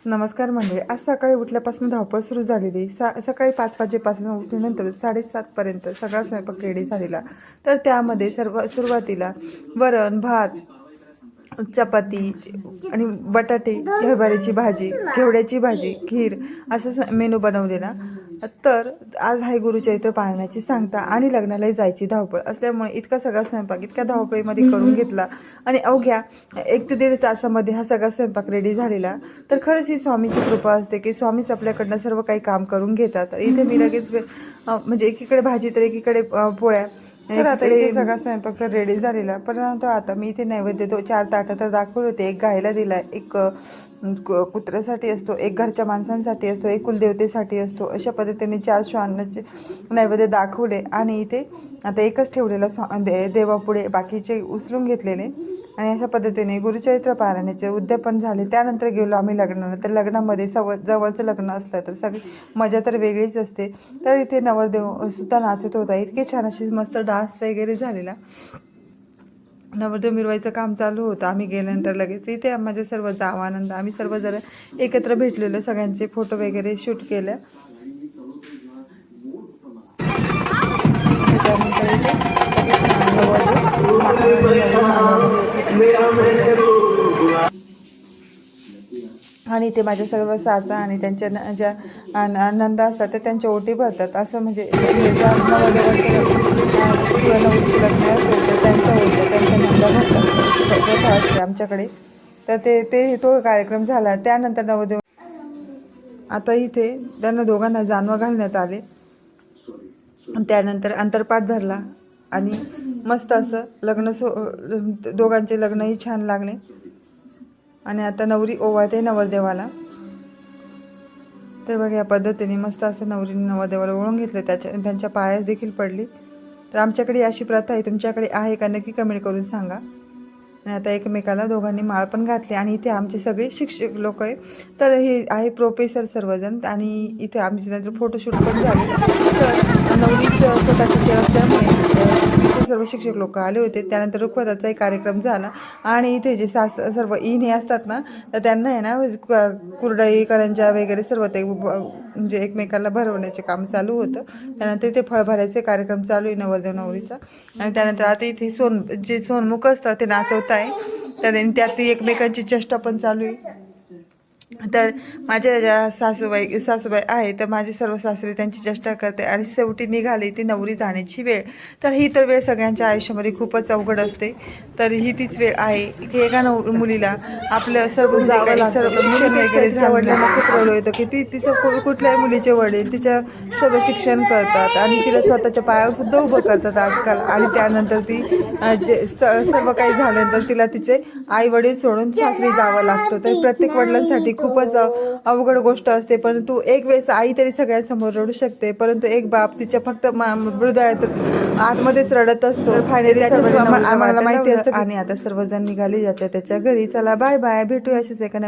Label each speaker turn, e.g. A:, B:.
A: नमस्कार मंडळी. आज सकाळी उठल्यापासून धावपळ सुरू झालेली. सकाळी 5 वाजेपासून उठल्यानंतर 7:30 पर्यंत सगळा स्वयंपाक रेडी झालेला. तर त्यामध्ये सुरुवातीला वरण भात, चपाती आणि बटाटे, हरभऱ्याची भाजी, घेवड्याची भाजी, खीर असं मेनू बनवलेला. तर आज आहे गुरुचरित्र पारायणाची सांगता आणि लग्नालाही जायची धावपळ असल्यामुळे इतका सगळा स्वयंपाक इतक्या धावपळीमध्ये करून घेतला आणि अवघ्या 1 ते 1.5 तासामध्ये हा सगळा स्वयंपाक रेडी झालेला. तर खरंच ही स्वामीची कृपा असते की स्वामीच आपल्याकडनं सर्व काही काम करून घेतात. इथे मी लगेच म्हणजे एकीकडे भाजी तर एकीकडे पोळ्या. तर आता इथे सगळा स्वयंपाक तर रेडी झालेला. परंतु आता मी इथे नैवेद्य 4 ताटं तर दाखवले होते. एक गायला दिला, एक कुत्र्यासाठी असतो, एक घरच्या माणसांसाठी असतो, एक कुलदेवतेसाठी असतो. अशा पद्धतीने 4 श्वानाचे नैवेद्य दाखवले आणि इथे आता एकच ठेवलेला देवापुढे, बाकीचे उचलून घेतलेले. आणि अशा पद्धतीने गुरुचरित्र पारायणाचे उद्यापन झाले. त्यानंतर गेलो आम्ही लग्नाला. तर लग्नामध्ये जवळचं लग्न असलं तर सगळी मजा तर वेगळीच असते. तर इथे नवरदेव सुद्धा नाचत होता. इतके छान अशी मस्त डान्स वगैरे झालेला. नवरदेव मिरवायचं काम चालू होतं. आम्ही गेल्यानंतर लगेच इथे माझे सर्व जावानंद आम्ही सर्वजण एकत्र भेटलेलो. सगळ्यांचे फोटो वगैरे शूट केलं. त्यानंतर आणि ते माझ्या सर्व सासा आणि त्यांच्या ज्या नंदा असतात ते त्यांच्या ओटी भरतात. असं म्हणजे ज्या नवरदेवाचं किंवा नवरीचं लग्न असेल तर त्यांच्या ओट्या त्यांच्या नंदा भरतात, अशी प्रथा असते आमच्याकडे. तर तो कार्यक्रम झाला. त्यानंतर नवरदेव आता इथे त्यांना दोघांना जानवा घालण्यात आले. त्यानंतर अंतरपाठ धरला आणि मस्त असं लग्न दोघांचे लग्नही छान लागले. आणि आता नवरी ओवाळते नवरदेवाला. तर बघा या पद्धतीने मस्त असं नवरीने नवरदेवाला ओळून घेतलं. त्यांच्या पायास देखील पडली. तर आमच्याकडे अशी प्रथा आहे. तुमच्याकडे आहे का नक्की कमेंट करून सांगा. आणि आता एकमेकाला दोघांनी माळ पण घातली. आणि इथे आमचे सगळे शिक्षक लोक आहे. तर हे आहे प्रोफेसर सर्वजण. आणि इथे आमचे नंतर फोटोशूट पण झाले. तर नवरीच स्वतः टीचर असल्यामुळे इथे सर्व शिक्षक लोक आले होते. त्यानंतर रुखवताचाही कार्यक्रम झाला. आणि इथे जे सर्व हे असतात ना, तर त्यांना आहे ना कुरडई करंजा वगैरे सर्व ते म्हणजे एकमेकाला भरवण्याचे काम चालू होतं. त्यानंतर इथे फळभाऱ्याचे कार्यक्रम चालू आहे नवरदेव नवरीचा. आणि त्यानंतर आता इथे जे सोनमुख असतं ते नाचवत आहे. तर त्यात एकमेकांची चेष्टा पण चालू आहे. तर माझ्या ज्या सासूबाई आहे तर माझे सर्व सासरे त्यांची चेष्टा करते. आणि शेवटी निघाली ती नवरी जाण्याची वेळ. तर ही तर वेळ सगळ्यांच्या आयुष्यामध्ये खूपच अवघड असते. तर ही तीच वेळ आहे की एका मुलीला आपलं सर्व जावं लागतं. शिक्षण वगैरे तिच्या वडिलांना खूप रडू येतं की तिचं कुठल्याही मुलीचे वडील तिच्या सर्व शिक्षण करतात आणि तिला स्वतःच्या पायावर सुद्धा उभं करतात आजकाल. आणि त्यानंतर ती सर्व काही झाल्यानंतर तिला तिचे आई वडील सोडून सासरी जावं लागतं. तर प्रत्येक वडिलांसाठी खूपच अवघड गोष्ट असते. परंतु एक वेळेस आई तरी सगळ्यांसमोर रडू शकते, परंतु एक बाप तिच्या फक्त हृदयात आतमध्येच रडत असतो. तर फायनली आम्हाला माहिती असतं. आणि आता सर्वजण निघाली ज्याच्या त्याच्या घरी. चला बाय बाय, भेटूया अशीच एका